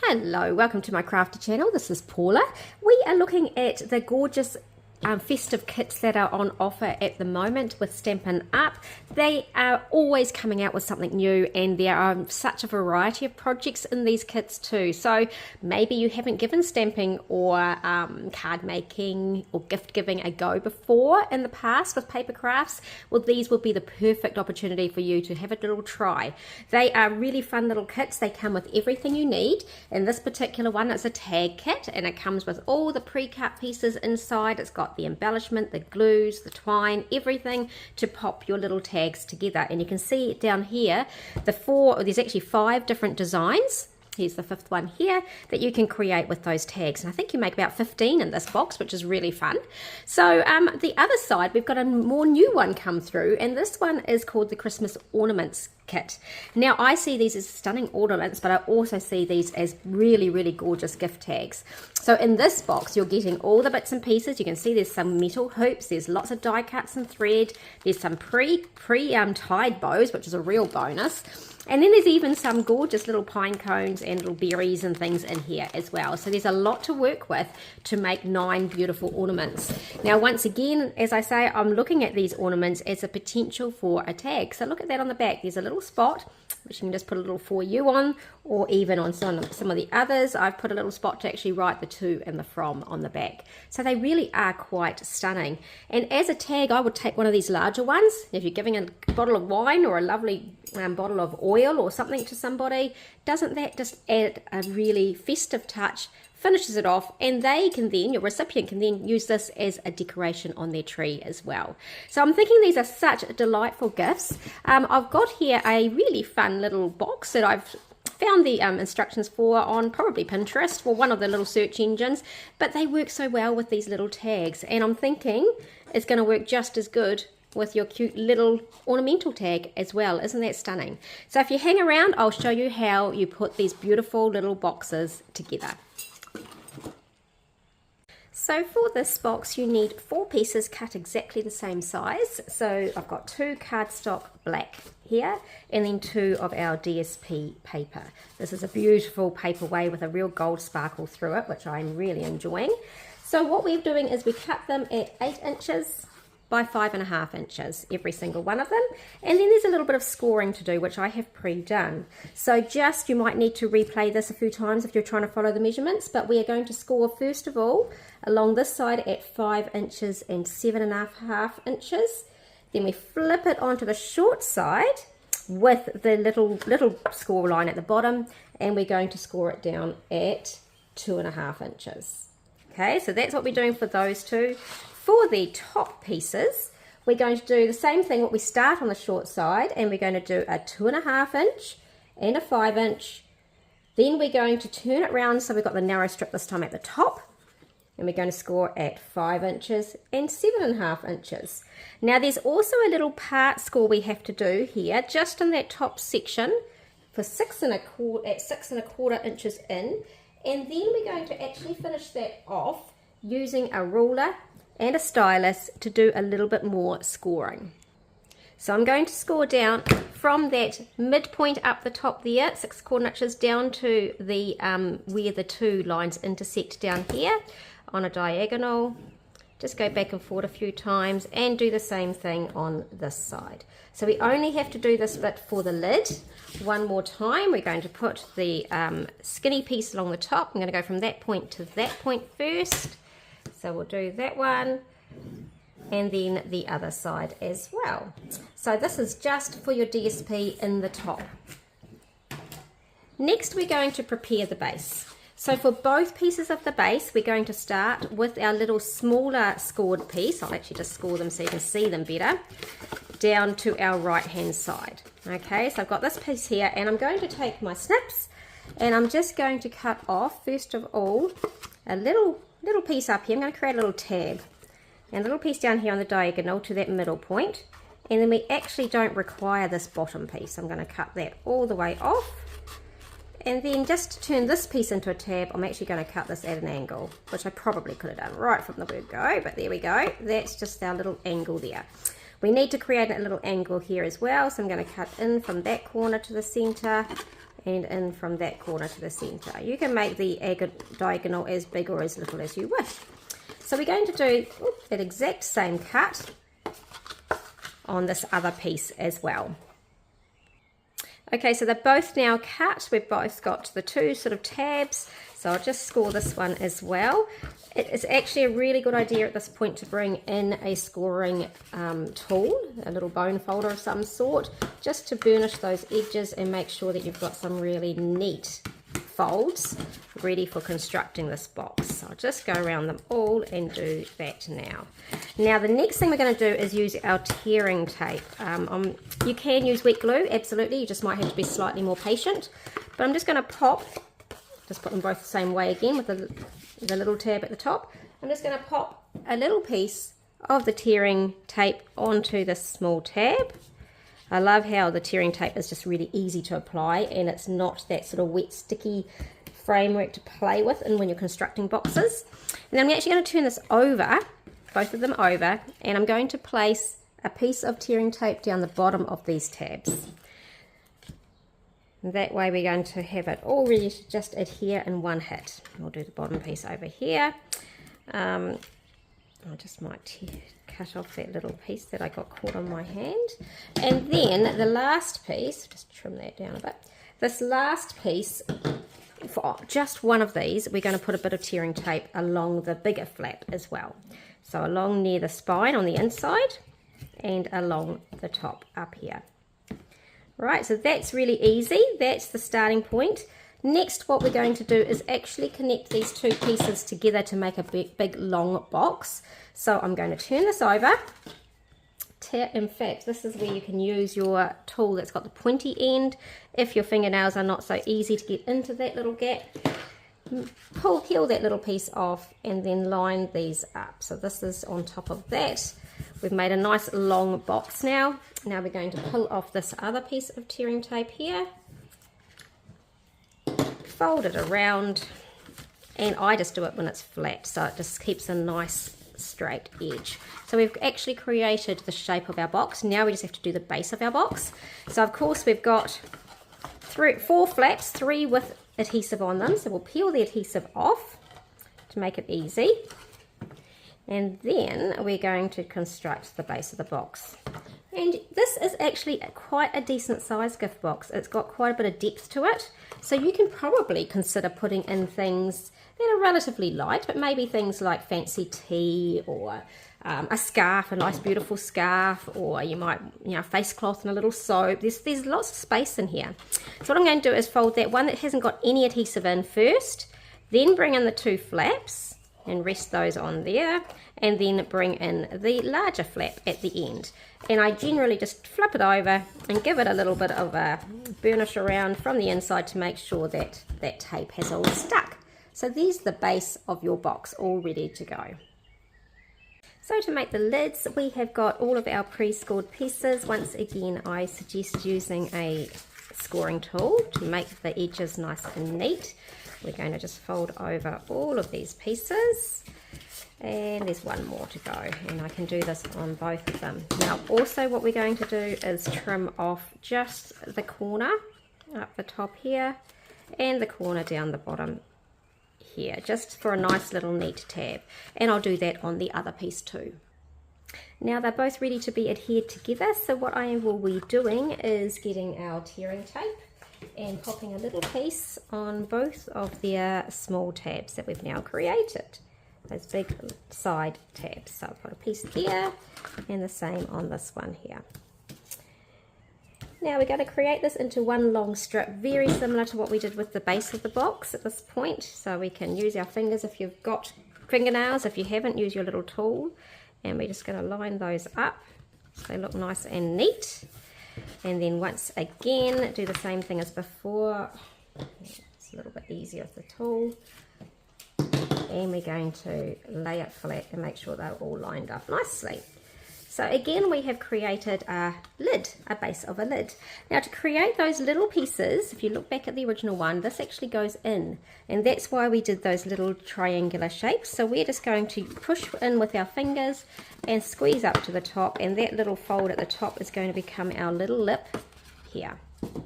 Hello, welcome to my crafty channel. This is Paula. We are looking at the gorgeous festive kits that are on offer at the moment with Stampin Up. They are always coming out with something new, and there are such a variety of projects in these kits too. So maybe you haven't given stamping or card making or gift giving a go before in the past with paper crafts. Well, these will be the perfect opportunity for you to have a little try. They are really fun little kits. They come with everything you need. In this particular one, it's a tag kit, and it comes with all the pre-cut pieces inside. It's got the embellishment, the glues, the twine, everything to pop your little tags together. And you can see down here there's actually 5 different designs. Here's the 5th one here that you can create with those tags, and I think you make about 15 in this box, which is really fun. So the other side, we've got a more new one come through, and this one is called the Christmas Ornaments kit. Now I see these as stunning ornaments, but I also see these as really, really gorgeous gift tags. So in this box, you're getting all the bits and pieces. You can see there's some metal hoops, there's lots of die cuts and thread, there's some tied bows, which is a real bonus. And then there's even some gorgeous little pine cones and little berries and things in here as well. So there's a lot to work with to make 9 beautiful ornaments. Now, once again, as I say, I'm looking at these ornaments as a potential for a tag. So look at that on the back. There's a little spot, which you can just put a little for you on, or even on some of the others. I've put a little spot to actually write the to and the from on the back. So they really are quite stunning. And as a tag, I would take one of these larger ones. If you're giving a bottle of wine or a lovely bottle of oil or something to somebody, doesn't that just add a really festive touch, finishes it off, and they can then, your recipient can then use this as a decoration on their tree as well. So I'm thinking these are such delightful gifts. I've got here a really fun little box that I've found the instructions for on probably Pinterest or one of the little search engines, but they work so well with these little tags, and I'm thinking it's going to work just as good with your cute little ornamental tag as well. Isn't that stunning? So if you hang around, I'll show you how you put these beautiful little boxes together. So for this box, you need 4 pieces cut exactly the same size. So I've got 2 cardstock black here, and then 2 of our DSP paper. This is a beautiful paperweight with a real gold sparkle through it, which I'm really enjoying. So what we're doing is we cut them at 8 inches by 5.5 inches, every single one of them. And then there's a little bit of scoring to do, which I have pre-done. So you might need to replay this a few times if you're trying to follow the measurements, but we are going to score first of all along this side at 5 inches and 7.5 inches. Then we flip it onto the short side with the little score line at the bottom, and we're going to score it down at 2.5 inches. Okay, so that's what we're doing for those two. For the top pieces, we're going to do the same thing. What we start on the short side, and we're going to do a 2.5 inch and a 5 inch. Then we're going to turn it round, so we've got the narrow strip this time at the top, and we're going to score at 5 inches and 7.5 inches. Now there's also a little part score we have to do here, just in that top section, for 6.25 inches in, and then we're going to actually finish that off using a ruler and a stylus to do a little bit more scoring. So I'm going to score down from that midpoint up the top there, 6.25 inches, down to the where the 2 lines intersect down here on a diagonal. Just go back and forth a few times and do the same thing on this side. So we only have to do this bit for the lid. One more time, we're going to put the skinny piece along the top. I'm going to go from that point to that point first. So we'll do that one, and then the other side as well. So this is just for your DSP in the top. Next, we're going to prepare the base. So for both pieces of the base, we're going to start with our little smaller scored piece. I'll actually just score them so you can see them better, down to our right hand side. Okay, so I've got this piece here, and I'm going to take my snips, and I'm just going to cut off, first of all, a little piece up here. I'm going to create a little tab, and a little piece down here on the diagonal to that middle point, and then we actually don't require this bottom piece. I'm going to cut that all the way off, and then just to turn this piece into a tab, I'm actually going to cut this at an angle, which I probably could have done right from the word go, but there we go. That's just our little angle there. We need to create a little angle here as well, so I'm going to cut in from that corner to the center and in from that corner to the center. You can make the diagonal as big or as little as you wish. So we're going to do that exact same cut on this other piece as well. Okay, so they're both now cut. We've both got the two sort of tabs, so I'll just score this one as well. It is actually a really good idea at this point to bring in a scoring tool, a little bone folder of some sort, just to burnish those edges and make sure that you've got some really neat folds ready for constructing this box. So I'll just go around them all and do that now. Now the next thing we're going to do is use our tearing tape. You can use wet glue, absolutely, you just might have to be slightly more patient, but I'm just going to just put them both the same way again with the little tab at the top. I'm just going to pop a little piece of the tearing tape onto this small tab. I love how the tearing tape is just really easy to apply, and it's not that sort of wet, sticky framework to play with and when you're constructing boxes. And then I'm actually going to turn this over, both of them over, and I'm going to place a piece of tearing tape down the bottom of these tabs. And that way we're going to have it all ready to just adhere in one hit. We'll do the bottom piece over here. I just might cut off that little piece that I got caught on my hand. And then the last piece, just trim that down a bit. This last piece, for just one of these, we're going to put a bit of tearing tape along the bigger flap as well. So along near the spine on the inside and along the top up here. Right, so that's really easy. That's the starting point. Next, what we're going to do is actually connect these two pieces together to make a big long box. So I'm going to turn this over. In fact, this is where you can use your tool that's got the pointy end if your fingernails are not so easy to get into that little gap. Peel that little piece off and then line these up. So this is on top of that. We've made a nice long box now. Now we're going to pull off this other piece of tearing tape here. Fold it around, and I just do it when it's flat, so it just keeps a nice straight edge. So we've actually created the shape of our box. Now we just have to do the base of our box. So of course we've got 4 flaps, 3 with adhesive on them, so we'll peel the adhesive off to make it easy, and then we're going to construct the base of the box. And this is actually quite a decent size gift box. It's got quite a bit of depth to it, so you can probably consider putting in things that are relatively light, but maybe things like fancy tea or a scarf, a nice beautiful scarf, or you might, face cloth and a little soap. There's lots of space in here. So what I'm going to do is fold that one that hasn't got any adhesive in first, then bring in the 2 flaps and rest those on there, and then bring in the larger flap at the end. And I generally just flip it over and give it a little bit of a burnish around from the inside to make sure that that tape has all stuck. So there's the base of your box all ready to go. So to make the lids, we have got all of our pre-scored pieces. Once again, I suggest using a scoring tool to make the edges nice and neat. We're going to just fold over all of these pieces, and there's one more to go, and I can do this on both of them. Now also what we're going to do is trim off just the corner up the top here and the corner down the bottom here, just for a nice little neat tab, and I'll do that on the other piece too. Now they're both ready to be adhered together, so what I will be doing is getting our tearing tape and popping a little piece on both of their small tabs that we've now created, those big side tabs. So I've got a piece here and the same on this one here. Now we're going to create this into one long strip, very similar to what we did with the base of the box at this point. So we can use our fingers if you've got fingernails. If you haven't, use your little tool, and we're just going to line those up so they look nice and neat. And then once again, do the same thing as before. It's a little bit easier with the tool. And we're going to lay it flat and make sure they're all lined up nicely. So again, we have created a lid, a base of a lid. Now to create those little pieces, if you look back at the original one, this actually goes in. And that's why we did those little triangular shapes. So we're just going to push in with our fingers and squeeze up to the top. And that little fold at the top is going to become our little lip here.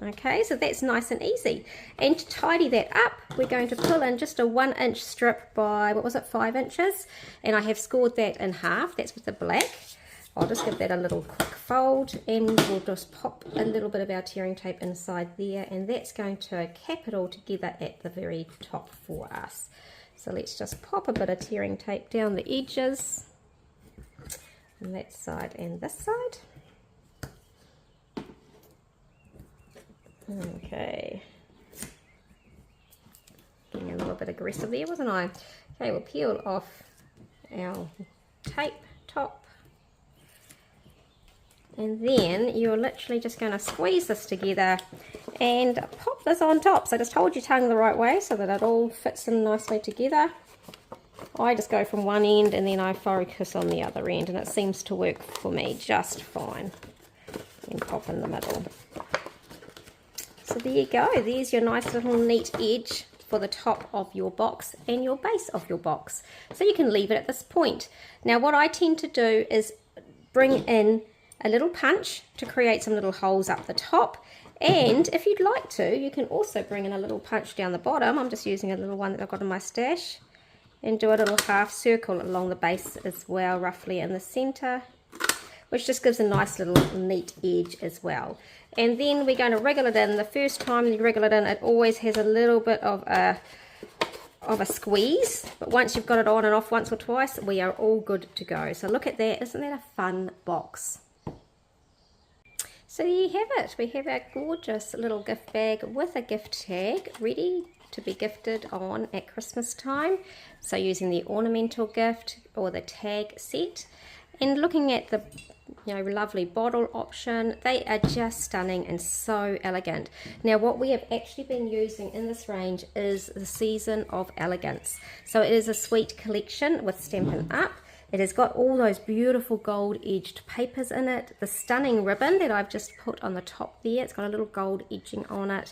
Okay, so that's nice and easy. And to tidy that up, we're going to pull in just a 1-inch strip by, what was it, 5 inches? And I have scored that in half. That's with the black. I'll just give that a little quick fold, and we'll just pop a little bit of our tearing tape inside there, and that's going to cap it all together at the very top for us. So let's just pop a bit of tearing tape down the edges, on that side and this side. Okay, getting a little bit aggressive there, wasn't I? Okay, we'll peel off our tape top, and then you're literally just going to squeeze this together and pop this on top. So just hold your tongue the right way so that it all fits in nicely together. I just go from one end and then I focus on the other end, and it seems to work for me just fine. And pop in the middle. So there you go, there's your nice little neat edge for the top of your box and your base of your box. So you can leave it at this point. Now what I tend to do is bring in a little punch to create some little holes up the top, and if you'd like to, you can also bring in a little punch down the bottom. I'm just using a little one that I've got in my stash, and do a little half circle along the base as well, roughly in the center, which just gives a nice little neat edge as well. And then we're going to wriggle it in. The first time you wriggle it in, it always has a little bit of a squeeze, but once you've got it on and off once or twice, we are all good to go. So look at that, isn't that a fun box? So there you have it. We have our gorgeous little gift bag with a gift tag ready to be gifted on at Christmas time. So using the ornamental gift or the tag set, and looking at the lovely bottle option, they are just stunning and so elegant. Now what we have actually been using in this range is the Season of Elegance. So it is a sweet collection with Stampin' Up. It has got all those beautiful gold edged papers in it, the stunning ribbon that I've just put on the top there, it's got a little gold edging on it,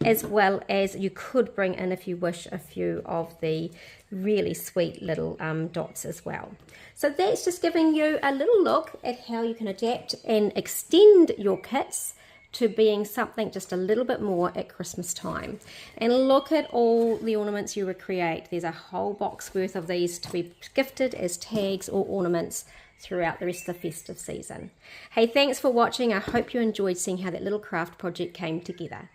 as well as you could bring in, if you wish, a few of the really sweet little dots as well. So that's just giving you a little look at how you can adapt and extend your kits to being something just a little bit more at Christmas time. And look at all the ornaments you would create. There's a whole box worth of these to be gifted as tags or ornaments throughout the rest of the festive season. Hey, thanks for watching. I hope you enjoyed seeing how that little craft project came together.